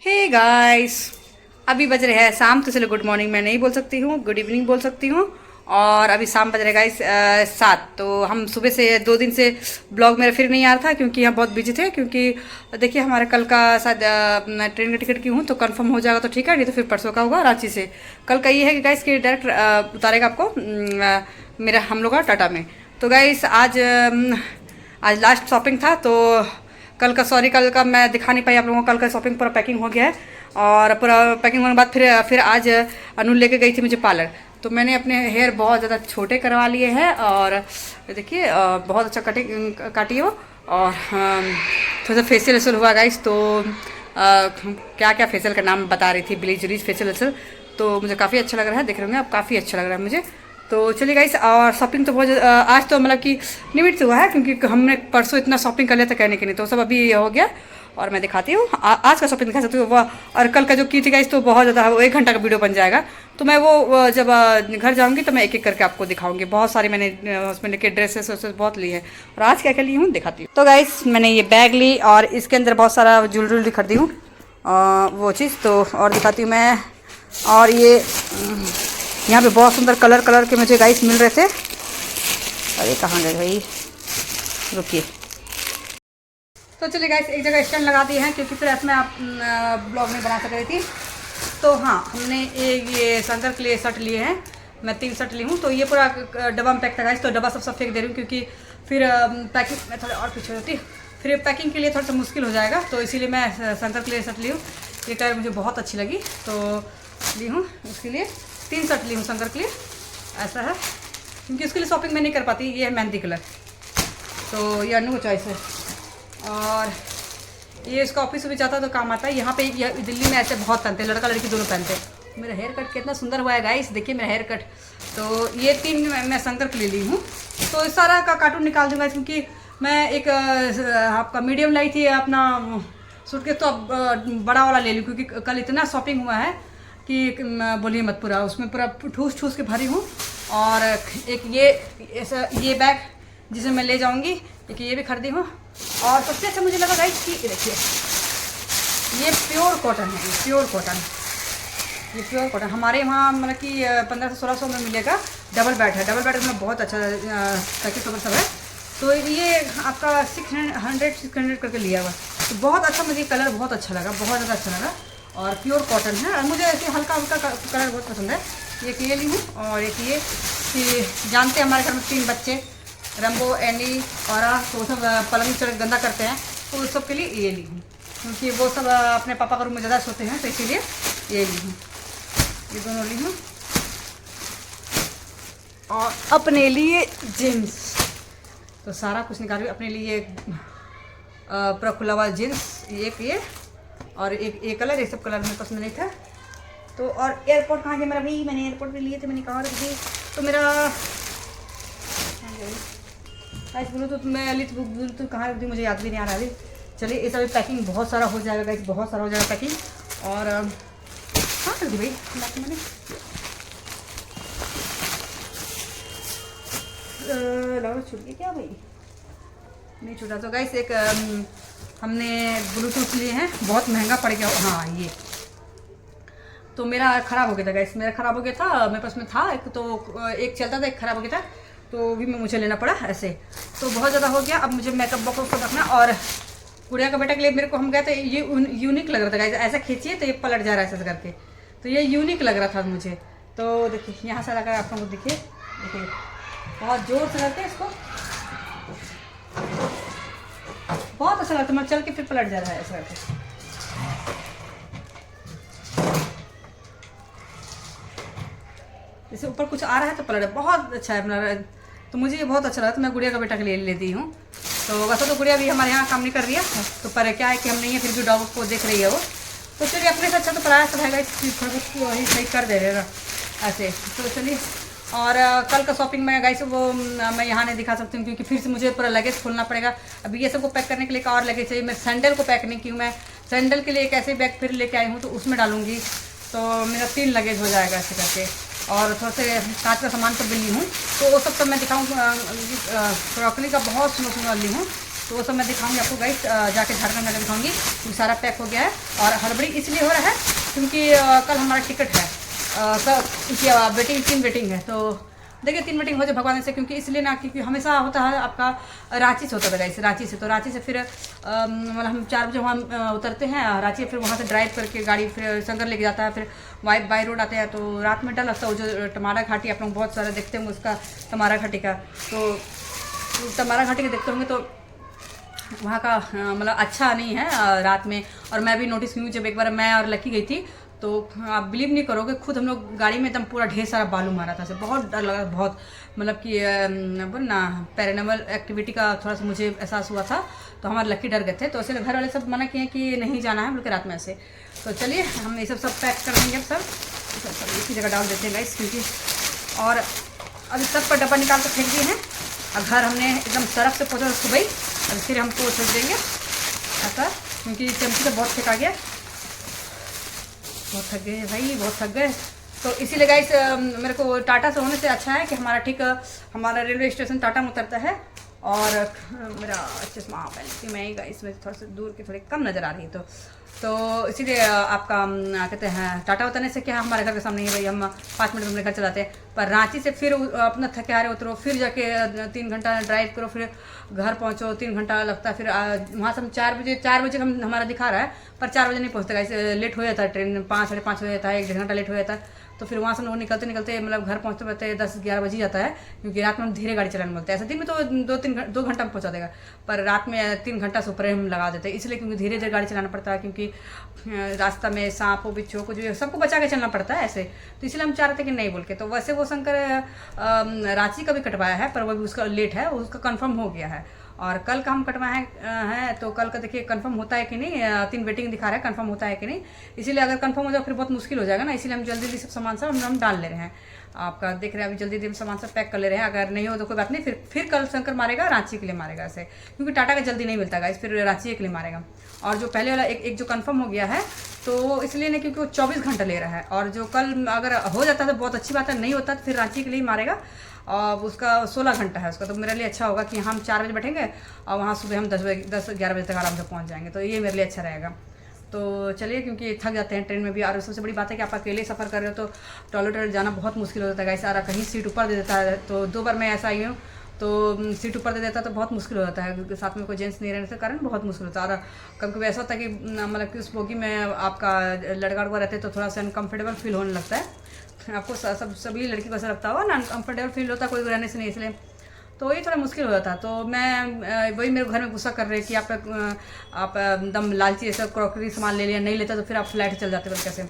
Hey guys, अभी बज रहे हैं शाम, तो चलो गुड मॉर्निंग मैं नहीं बोल सकती हूँ, गुड इवनिंग बोल सकती हूँ। और अभी शाम बज रहे गाइस 7। तो हम सुबह से 2 दिन से ब्लॉग मेरा फिर नहीं आ रहा था क्योंकि यहाँ बहुत बिजी थे। क्योंकि देखिए हमारे कल का शायद ट्रेन का टिकट की हूँ तो कंफर्म हो जाएगा तो ठीक है, नहीं तो फिर परसों का होगा रांची से। कल का ये है कि गाइस कि डायरेक्ट उतारेगा आपको मेरा हम लोग का टाटा में। तो गाइस आज लास्ट शॉपिंग था तो कल का कल का मैं दिखा नहीं पाई आप लोगों को। कल का शॉपिंग पूरा पैकिंग हो गया है और पूरा पैकिंग होने के बाद फिर आज अनु लेके गई थी मुझे पार्लर। तो मैंने अपने हेयर बहुत ज़्यादा छोटे करवा लिए हैं और देखिए बहुत अच्छा काटी है वो। और थोड़ा सा फेशियल वेशियल हुआ गाइस। तो क्या क्या फेशियल का नाम बता रही थी, ब्लीच व्लीच फेशियल वेशियल। तो मुझे काफ़ी अच्छा लग रहा है, देख रहे होंगे आप, काफ़ी अच्छा लग रहा है मुझे। तो चलिए गाइस, और शॉपिंग तो बहुत आज तो मतलब कि लिमिट से हुआ है क्योंकि हमने परसों इतना शॉपिंग कर लिया था कहने के नहीं। तो सब अभी हो गया और मैं दिखाती हूँ आज का शॉपिंग दिखा सकती हूँ वह। और कल का जो की थी गाइस तो बहुत ज़्यादा, वो 1 घंटा का वीडियो बन जाएगा। तो मैं वो जब घर जाऊँगी तो मैं एक एक करके आपको दिखाऊंगी। बहुत सारी मैंने हस्बैंड के ड्रेसेस वैसेस बहुत ली है और आज क्या क्या ली हूँ दिखाती हूँ। तो गाइस मैंने ये बैग ली और इसके अंदर बहुत सारा ज्वेलरी खरीदी हूँ वो चीज़। तो और दिखाती हूँ मैं। और ये यहाँ पे बहुत सुंदर कलर के मुझे गाइस मिल रहे थे। अरे कहाँ गए भाई, रुकिए। तो चलिए गाइस एक जगह स्टैंड लगा दिए हैं क्योंकि फिर इसमें आप ब्लॉग नहीं बना सक रही थी। तो हाँ, हमने ये शंकर के लिए शर्ट लिए हैं, मैं 3 शर्ट ली हूँ। तो ये पूरा डब्बा में पैक था गाइस। तो डब्बा सब फेंक दे रही हूँ क्योंकि फिर पैकिंग में थोड़ा और पीछे होती, फिर पैकिंग के लिए थोड़ा सा मुश्किल हो जाएगा। तो इसीलिए मैं शंकर के लिए शर्ट ली हूँ। ये कलर मुझे बहुत अच्छी लगी तो ली हूँ। उसके लिए 3 शर्ट ली हूँ शंकर के लिए, ऐसा है क्योंकि उसके लिए शॉपिंग मैं नहीं कर पाती। ये है मेहंदी कलर, तो ये अनु को चॉइस है। और ये इसका ऑफिस भी जाता है तो काम आता है। यहाँ पे दिल्ली में ऐसे बहुत पहनते हैं, लड़का लड़की दोनों पहनते हैं। मेरा हेयर कट कितना सुंदर हुआ है गाइस, देखिए मेरा हेयर कट। तो ये 3 मैं शंकर के लिए ली हूँ। तो इस सारा का कार्टून निकाल दूँगा क्योंकि मैं एक आपका मीडियम लाई थी अपना सूटकेस, तो अब बड़ा वाला ले लूँ क्योंकि कल इतना शॉपिंग हुआ है कि बोलिए मत। पूरा उसमें पूरा ठूस ठूस के भरी हूँ। और एक ये ऐसा ये बैग जिसे मैं ले जाऊँगी, एक ये भी खरीदी हूँ। और सबसे अच्छा मुझे लगा गाइस कि देखिए ये प्योर कॉटन है, ये प्योर कॉटन, ये प्योर कॉटन हमारे वहाँ मतलब कि 1500 से 1600 में मिलेगा। डबल बेड है, डबल बेड में बहुत अच्छा पैकेज सब है। तो ये आपका 600 करके लिया हुआ। तो बहुत अच्छा, मुझे कलर बहुत अच्छा लगा, बहुत ज़्यादा अच्छा लगा। और प्योर कॉटन है और मुझे ऐसे हल्का हल्का कलर बहुत पसंद है। एक ये ली हूँ और एक ये कि जानते हैं हमारे घर में 3 बच्चे, रंबो, एनी और तो वो सब पलंग चढ़ गंदा करते हैं, तो उस सब के लिए ये ली हूँ क्योंकि वो सब अपने पापा का रूम में ज़्यादा सोते हैं, तो इसीलिए ये ली हूँ। ये दोनों ली हूँ। और अपने लिए जीन्स, तो सारा कुछ निकाल अपने लिए पूरा खुला हुआ जीन्स, एक ये और एक कलर, ये सब कलर मेरे पसंद नहीं था। तो और एयरपोर्ट कहाँ गया मेरा भाई, मैंने एयरपोर्ट पे लिए थे, मैंने कहाँ रख दी। तो मेरा गाइस ब्लूटूथ में ली थी, ब्लूटूथ कहाँ रख दी मुझे याद भी नहीं आ रहा अभी। चलिए ये सब पैकिंग बहुत सारा हो जाएगा गाइस, बहुत सारा हो जाएगा पैकिंग। और कहाँ रख दी भाई मैंने लगा छूट गया क्या भाई, नहीं छूटा। तो गाइस एक हमने ब्लूटूथ लिए हैं, बहुत महंगा पड़ गया। हाँ ये तो मेरा ख़राब हो गया था गाइस, मेरा ख़राब हो गया था, मेरे पास में था एक, तो एक चलता था, एक ख़राब हो गया था, तो भी मुझे लेना पड़ा ऐसे। तो बहुत ज़्यादा हो गया। अब मुझे मेकअप बॉक्स को रखना। और गुड़िया का बेटा के लिए मेरे को हम गए थे, ये यूनिक लग रहा था गाइस, ऐसा खींचिए तो ये पलट जा रहा है ऐसा करके, तो ये यूनिक लग रहा था मुझे। तो देखिए यहाँ से अगर आप लोग देखिए, देखिए बहुत जोर से करते हैं इसको, बहुत अच्छा लगता है। मैं चल के फिर पलट जा रहा है ऐसा करके। जैसे ऊपर कुछ आ रहा है तो पलट, बहुत अच्छा है मेरा। तो मुझे ये बहुत अच्छा लगा, तो मैं गुड़िया का बेटा के लिए लेती हूँ। तो वैसे तो गुड़िया भी हमारे यहाँ काम नहीं कर रही है, तो पर क्या है कि हम नहीं है, फिर भी डॉग को देख रही है वो। तो चलिए अपने से अच्छा तो पढ़ाया सब है, थोड़ा बहुत वही सही कर दे रहे ऐसे। तो चलिए, और कल का शॉपिंग में गाइस वो मैं यहाँ नहीं दिखा सकती हूँ क्योंकि फिर से मुझे पूरा लगेज खोलना पड़ेगा। अभी ये सबको पैक करने के लिए एक और लगेज चाहिए। मैं सैंडल को पैक नहीं की हूँ, मैं सैंडल के लिए एक ऐसे बैग फिर लेके आई हूँ, तो उसमें डालूंगी। तो मेरा 3 लगेज हो जाएगा ऐसे करके। और थोड़ा से कांच का सामान सब भी ली हूँ, तो वो सब मैं दिखाऊँ। क्रॉकरी का बहुत सुंदर ली हूँ, तो तो वो सब मैं दिखाऊंगी आपको गाइस, जाके झारखंड में दिखाऊंगी। क्योंकि सारा पैक हो गया है और हड़बड़ी इसलिए हो रहा है क्योंकि कल हमारा टिकट है, वेटिंग 3 वेटिंग है। तो देखिए 3 वेटिंग हो जाए भगवान से, क्योंकि इसलिए ना क्योंकि हमेशा होता है आपका रांची से होता है गाइस, रांची से। तो रांची से फिर मतलब हम 4 बजे वहाँ उतरते हैं रांची, फिर वहाँ से ड्राइव करके गाड़ी फिर शंकर लेके जाता है, फिर बाई रोड आते हैं। तो रात में डर लगता है। जो टमारा घाटी आप लोग बहुत सारा देखते होंगे उसका, टमारा घाटी का, तो टमारा घाटी के देखते होंगे तो वहाँ का मतलब अच्छा नहीं है रात में। और मैं भी नोटिस की हूँ, जब एक बार मैं और लकी गई थी तो आप बिलीव नहीं करोगे, खुद हम लोग गाड़ी में एकदम पूरा ढेर सारा बालू मारा था। बहुत डर लगा, बहुत मतलब कि बोल ना पैरानॉर्मल एक्टिविटी का थोड़ा सा मुझे एहसास हुआ था। तो हमारे लकी डर गए थे, तो ऐसे घर वाले सब मना किए कि नहीं जाना है बोल के रात में ऐसे। तो चलिए हम ये सब पैक कर देंगे, सब इसी जगह डाल देते हैं गाइस, क्योंकि और अभी सब पर डब्बा निकाल कर फेंक दिए हैं। और घर हमने एकदम सरफ से पोछा सुबह ही, और फिर हम पोछ देंगे ऐसा, क्योंकि चमची तो बहुत फेंका गया, बहुत थक गए भाई, बहुत थक गए। तो इसीलिए गाइस मेरे को टाटा से होने से अच्छा है कि हमारा रेलवे स्टेशन टाटा में उतरता है। और मेरा चश्मा पहन थी मैं ही गाइस, में थोड़ा सा दूर की थोड़ी कम नज़र आ रही है। तो इसीलिए आपका कहते हैं टाटा उतरने से क्या हमारे घर के सामने ही भाई, हम 5 मिनट में अपने घर चलाते हैं। पर रांची से फिर अपना थके हारे उतरो, फिर जाके 3 घंटा ड्राइव करो, फिर घर पहुंचो, 3 घंटा लगता है। फिर वहाँ से हम 4 बजे हमारा दिखा रहा है, पर 4 बजे नहीं पहुँचते गाइस, लेट हो जाता है ट्रेन, 5 साढ़े 5 हो जाता है, 1 डेढ़ घंटा लेट हो जाता है। तो फिर वहाँ से लोग निकलते मतलब घर पहुँचते पहुँचते 10-11 बज ही जाता है, क्योंकि रात में हम धीरे गाड़ी चलाने बोलते हैं। ऐसे दिन में तो 2 घंटा में पहुँचा देगा, पर रात में 3 घंटा से ऊपर हम लगा देते हैं, इसलिए क्योंकि धीरे धीरे गाड़ी चलाना पड़ता है, क्योंकि रास्ता में सांप बिच्छू को जो सबको बचा के चलना पड़ता है ऐसे। तो इसलिए हम चाह रहे थे कि नहीं बोल के। तो वैसे वो शंकर रांची का भी कटवाया है, पर वो भी उसका लेट है, उसका कंफर्म हो गया है। और कल का हम कटवाए हैं, तो कल का देखिए कंफर्म होता है कि नहीं, 3 वेटिंग दिखा रहा है, कंफर्म होता है कि नहीं। इसीलिए अगर कंफर्म हो जाए फिर बहुत मुश्किल हो जाएगा ना, इसीलिए हम जल्दी सब सामान सब हम डाल ले रहे हैं। आपका देख रहे हैं, अभी जल्दी सामान सब पैक कर ले रहे हैं। अगर नहीं हो तो कोई बात नहीं, फिर कल शंकर मारेगा, रांची के लिए मारेगा ऐसे, क्योंकि टाटा का जल्दी नहीं मिलता गाइस, फिर रांची के लिए मारेगा। और जो पहले वाला एक जो कंफर्म हो गया है, तो इसलिए नहीं क्योंकि वो 24 घंटा ले रहा है। और जो कल अगर हो जाता है तो बहुत अच्छी बात है, नहीं होता तो फिर रांची के लिए मारेगा। और उसका 16 घंटा है उसका। तो मेरे लिए अच्छा होगा कि हम 4 बजे बैठेंगे और वहाँ सुबह हम 10-11 बजे तक आराम से पहुँच जाएंगे, तो ये मेरे लिए अच्छा रहेगा। तो चलिए, क्योंकि थक जाते हैं ट्रेन में भी। और सबसे बड़ी बात है कि आप अकेले सफ़र कर रहे हो तो टॉयलेट जाना बहुत मुश्किल हो जाता है गाइस। सारा कहीं सीट ऊपर दे देता है, तो 2 बार मैं ऐसा आई हूँ, तो सीट ऊपर दे देता है तो बहुत मुश्किल हो जाता है, साथ में कोई जेंट्स नहीं रहने के कारण बहुत मुश्किल होता है। और कभी कभी ऐसा होता है कि मतलब कि उस बोगी में आपका लड़का रहते तो थोड़ा सा अनकम्फर्टेबल फील होने लगता है। आपको सभी लड़की को ऐसा लगता होगा ना, अनकम्फर्टेबल फील होता है कोई रहने से नहीं, इसलिए तो ये थोड़ा मुश्किल हो जाता है। तो मैं वही मेरे घर में गुस्सा कर रहे कि आप एकदम लालची ऐसा क्रॉकरी सामान ले लिया, नहीं लेता तो फिर आप फ्लैट चल जाते हो कैसे।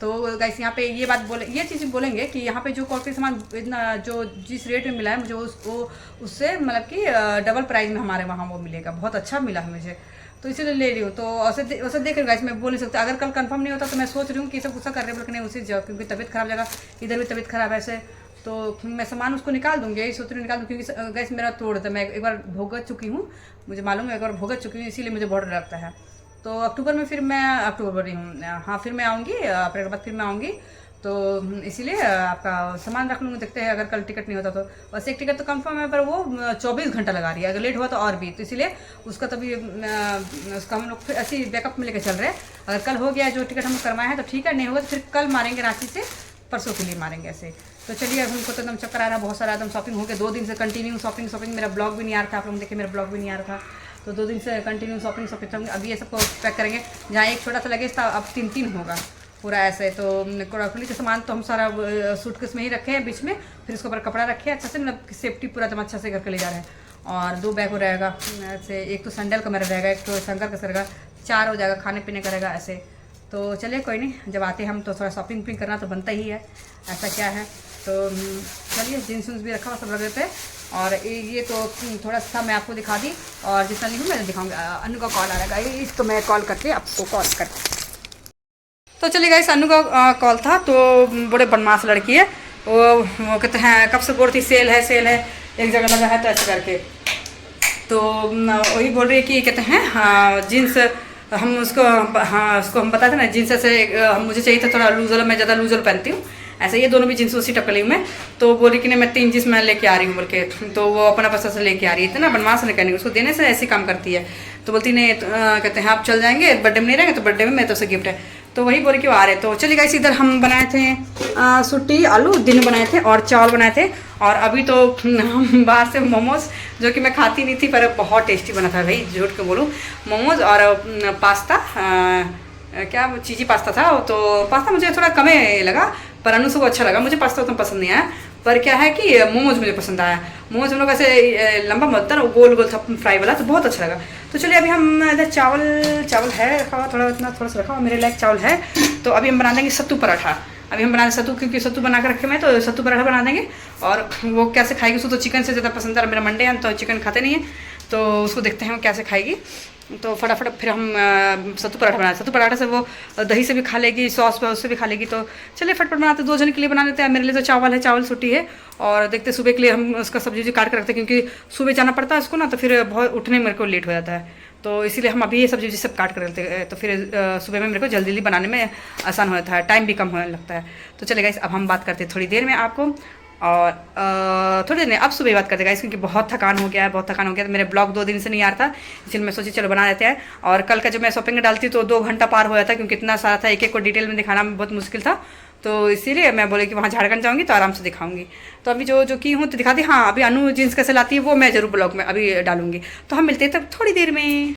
तो गाइस यहाँ पे ये बात ये चीज़ बोलेंगे कि यहाँ पे जो क्रॉकरी सामान इतना जो जिस रेट में मिला है मुझे उससे मतलब कि डबल प्राइस में हमारे वहाँ वो मिलेगा, बहुत अच्छा मिला है मुझे, तो इसीलिए ले रही हूँ। तो वैसे देख रहे गाइस, मैं बोल नहीं सकता। अगर कल कंफर्म नहीं होता तो मैं सोच रही हूँ कि सब गुस्सा कर रहे बोल के नहीं उसी जगह, क्योंकि तबीयत खराब जगह, इधर भी तबीयत खराब है ऐसे, तो मैं सामान उसको निकाल दूँगी, यही सोच रही हूँ निकाल दूँ, क्योंकि गैस मेरा तोड़ देता है। मैं एक बार भुगत चुकी हूँ, मुझे मालूम है, एक बार भुगत चुकी हूँ, इसीलिए मुझे बहुत डर लगता है। तो अक्टूबर में फिर मैं अक्टूबर ही हूँ, हाँ फिर मैं आऊँगी अप्रैल के बाद, फिर मैं आऊँगी। तो इसीलिए आपका सामान रख लूँगी, देखते हैं अगर कल टिकट नहीं होता तो। बस एक टिकट तो कंफर्म है, पर वो 24 घंटा लगा रही है, अगर लेट हुआ तो और भी, तो इसीलिए उसका तभी उसका हम लोग फिर ऐसी बैकअप में लेकर चल रहे हैं। अगर कल हो गया जो टिकट हम करवाए हैं तो ठीक है, नहीं होगा तो फिर कल मारेंगे रांची से, परसों के लिए मारेंगे ऐसे। तो चलिए, हमको तो एकदम चक्कर आ रहा है, बहुत सारा एकदम शॉपिंग हो गया, 2 दिन से कंटिन्यू शॉपिंग। मेरा ब्लॉग भी नहीं आ रहा था, आप लोग देखे मेरा ब्लॉग भी नहीं आ रहा था, तो 2 दिन से कंटिन्यू शॉपिंग। अभी ये सबको पैक करेंगे, जहाँ एक छोटा सा लगेज था अब 3-3 होगा पूरा ऐसे। तो क्रॉकरी का सामान तो हम सारा सूटकेस में ही रखे हैं बीच में, फिर उसके ऊपर कपड़ा रखे हैं अच्छा से, मतलब सेफ्टी पूरा एकदम अच्छा से करके ले जा रहे हैं। और 2 बैग हो रहेगा ऐसे, एक तो सैंडल का मेरा रहेगा, एक तो शंकर का रहेगा, 4 हो जाएगा, खाने पीने का रहेगा ऐसे। तो चलिए कोई नहीं, जब आते हम तो थोड़ा शॉपिंग करना तो बनता ही है, ऐसा क्या है। तो चलिए, जीन्स भी रखा हुआ सब रख देते हैं। और ये तो थोड़ा सा मैं आपको दिखा दी, और जितना नहीं हूँ मैं दिखाऊंगी। अनु का कॉल आ रहा है, इस तो मैं कॉल करके आपको कॉल करती। तो चलिए गाइस, अनु का कॉल था, तो बड़े बदमाश लड़की है वो कहते हैं कब से बोल रही सेल है एक जगह लगा है तो ऐसे करके। तो वही बोल रही है कि कहते हैं जीन्स हम उसको हम बताते ना, जीन्स से मुझे चाहिए था थोड़ा लूज वाला, मैं ज़्यादा लूज वाला पहनती हूँ ऐसे ये दोनों भी जींस उसी टपकली हूँ मैं। तो बोली कि नहीं मैं 3 जींस मैं लेके आ रही हूँ बोल के, तो वो अपना पसंद से लेके आ रही है। इतना बनवास नहीं करने, उसको देने से ऐसी काम करती है। तो बोलती नहीं, कहते हैं आप चल जाएंगे, बर्थडे में नहीं रहेंगे तो बर्थडे में मैं तो से गिफ्ट है। तो वही बोल के वो आ रहे। तो चलिए गाइस, इधर हम बनाए थे सुट्टी आलू दिन में बनाए थे और चावल बनाए थे। और अभी तो हम बाहर से मोमोज, जो कि मैं खाती नहीं थी पर बहुत टेस्टी बना था भाई, झूठ के बोलूँ। मोमोज और पास्ता, क्या चीज़ी पास्ता था। तो पास्ता मुझे थोड़ा कम लगा, पर अनुसु को अच्छा लगा। मुझे पास्ता उतना पसंद नहीं आया, पर क्या है कि मोमोज मुझे पसंद आया। मोमोज हम लोग ऐसे लंबा मत था, गोल गोल था फ्राई वाला, तो बहुत अच्छा लगा। तो चलिए अभी हम इधर चावल है रखा हुआ, थोड़ा सा रखा हुआ मेरे लायक चावल है। तो अभी हम बना देंगे सत्तू पराठा। अभी हम बना दें सत्तू, क्योंकि सत्तू बना कर रखे मैं, तो सत्तू पराठा बना देंगे। और वो कैसे खाएगी, उसको तो चिकन से ज़्यादा पसंद है। मेरा मंडे है तो चिकन खाते नहीं है, तो उसको देखते हैं वो कैसे खाएगी। तो फटाफट फिर हम सत्तू पराठा बनाए। सत्तू पराठा से वो दही से भी खा लेगी, सॉस पे उससे भी खा लेगी। तो चलिए फटफट बनाते, 2 जन के लिए बना लेते हैं। मेरे लिए तो चावल है, चावल सुट्टी है। और देखते सुबह के लिए हम उसका सब्जी काट कर रखते हैं, क्योंकि सुबह जाना पड़ता है उसको ना, तो फिर बहुत उठने में मेरे को लेट हो जाता है। तो इसीलिए हम अभी ये सब्जी सब काट कर रखते हैं, तो फिर सुबह में मेरे को जल्दी जल्दी बनाने में आसान हो जाता है, टाइम भी कम होने लगता है। तो चलेगा इस, अब हम बात करते हैं थोड़ी देर में आपको। और थोड़ी देर नहीं, अब सुबह बात करते गाइस, क्योंकि बहुत थकान हो गया है, बहुत थकान हो गया। तो मेरे ब्लॉग 2 दिन से नहीं आ रहा था, इसलिए मैं सोची चलो बना लेते हैं। और कल का जब मैं शॉपिंग डालती तो 2 घंटा पार हो जाता, क्योंकि इतना सारा था, एक एक को डिटेल में दिखाना बहुत मुश्किल था। तो इसीलिए मैं बोली कि वहाँ झारखंड जाऊँगी तो आराम से दिखाऊंगी। तो अभी जो की हूँ तो दिखाती। हाँ, अभी अनु जीन्स कैसे लाती है वो मैं जरूर ब्लॉग में अभी डालूंगी। तो हम मिलते हैं तब थोड़ी देर में।